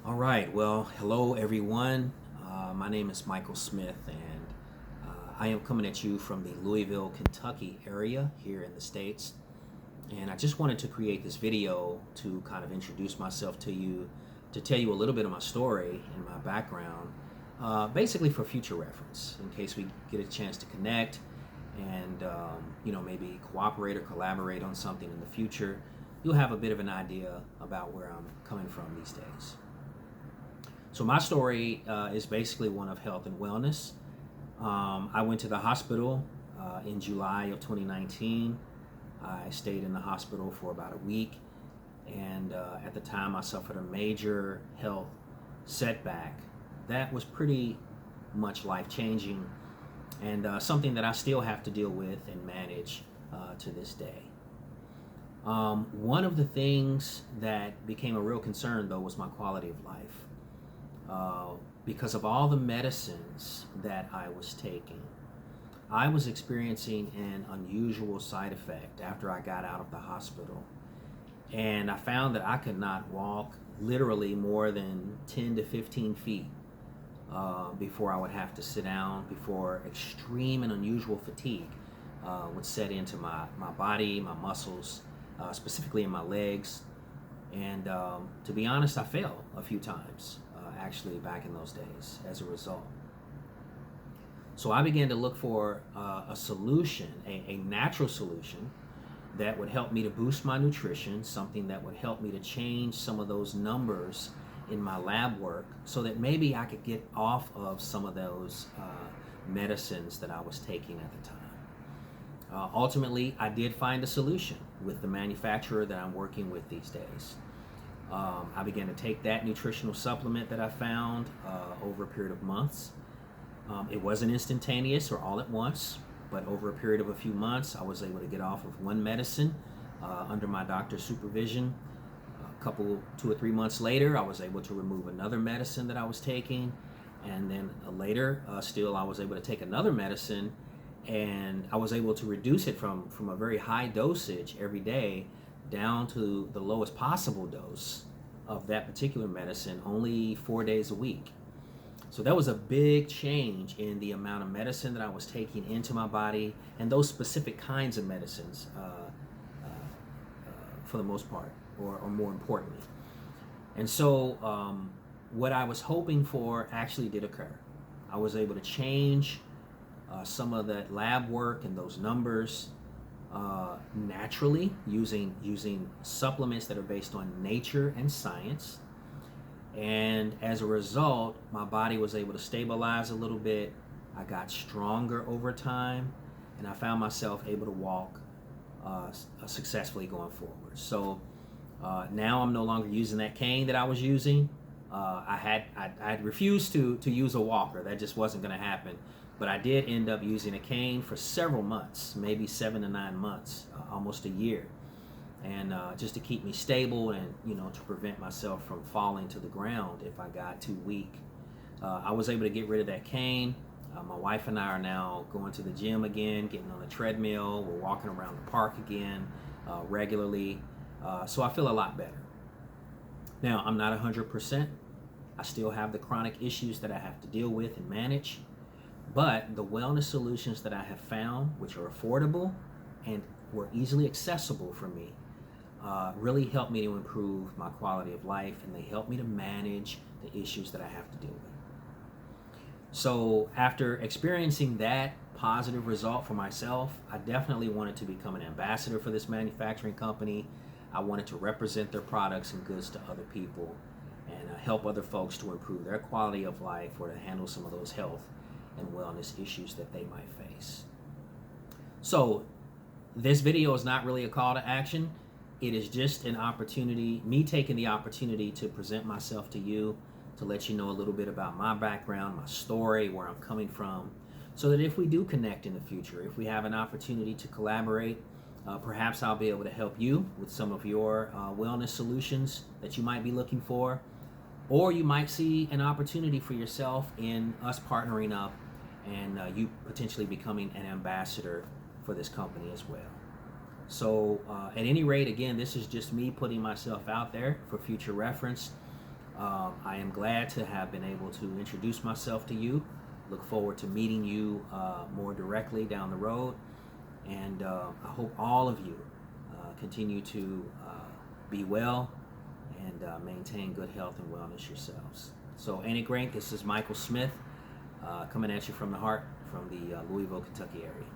All right, well, hello everyone. My name is Michael Smith, and I am coming at you from the Louisville, Kentucky area here in the States. And I just wanted to create this video to kind of introduce myself to you, to tell you a little bit of my story and my background, basically for future reference, in case we get a chance to connect and maybe cooperate or collaborate on something in the future. You'll have a bit of an idea about where I'm coming from these days. So my story is basically one of health and wellness. I went to the hospital in July of 2019. I stayed in the hospital for about a week, and at the time I suffered a major health setback that was pretty much life-changing, and something that I still have to deal with and manage to this day. One of the things that became a real concern, though, was my quality of life. Because of all the medicines that I was taking, I was experiencing an unusual side effect after I got out of the hospital. And I found that I could not walk literally more than 10 to 15 feet before I would have to sit down, before extreme and unusual fatigue would set into my body, my muscles, specifically in my legs. And to be honest, I fell a few times actually back in those days as a result. So I began to look for a solution, a natural solution that would help me to boost my nutrition, something that would help me to change some of those numbers in my lab work so that maybe I could get off of some of those medicines that I was taking at the time. Ultimately, I did find a solution with the manufacturer that I'm working with these days. I began to take that nutritional supplement that I found over a period of months. It wasn't instantaneous or all at once, but over a period of a few months, I was able to get off of one medicine under my doctor's supervision. A couple, 2 or 3 months later, I was able to remove another medicine that I was taking. And then later, still, I was able to take another medicine, and I was able to reduce it from a very high dosage every day down to the lowest possible dose of that particular medicine only 4 days a week. So that was a big change in the amount of medicine that I was taking into my body, and those specific kinds of medicines for the most part, or more importantly. And so what I was hoping for actually did occur. I was able to change some of that lab work and those numbers naturally using supplements that are based on nature and science. And as a result, my body was able to stabilize a little bit. I got stronger over time, and I found myself able to walk successfully going forward. So now I'm no longer using that cane that I was using. I had refused to use a walker. That just wasn't going to happen. But I did end up using a cane for several months, maybe 7 to 9 months, almost a year, and just to keep me stable and to prevent myself from falling to the ground if I got too weak. I was able to get rid of that cane. My wife and I are now going to the gym again, getting on the treadmill. We're walking around the park again regularly, so I feel a lot better. Now, I'm not 100%. I still have the chronic issues that I have to deal with and manage. But the wellness solutions that I have found, which are affordable and were easily accessible for me, really helped me to improve my quality of life, and they help me to manage the issues that I have to deal with. So after experiencing that positive result for myself, I definitely wanted to become an ambassador for this manufacturing company. I wanted to represent their products and goods to other people and help other folks to improve their quality of life or to handle some of those health and wellness issues that they might face. So this video is not really a call to action. It is just an opportunity, me taking the opportunity to present myself to you, to let you know a little bit about my background, my story, where I'm coming from, so that if we do connect in the future, if we have an opportunity to collaborate, perhaps I'll be able to help you with some of your wellness solutions that you might be looking for, or you might see an opportunity for yourself in us partnering up and you potentially becoming an ambassador for this company as well. So at any rate, again, this is just me putting myself out there for future reference. I am glad to have been able to introduce myself to you. Look forward to meeting you more directly down the road. And I hope all of you continue to be well and maintain good health and wellness yourselves. So ain't it great? This is Michael Smith coming at you from the heart from the Louisville, Kentucky area.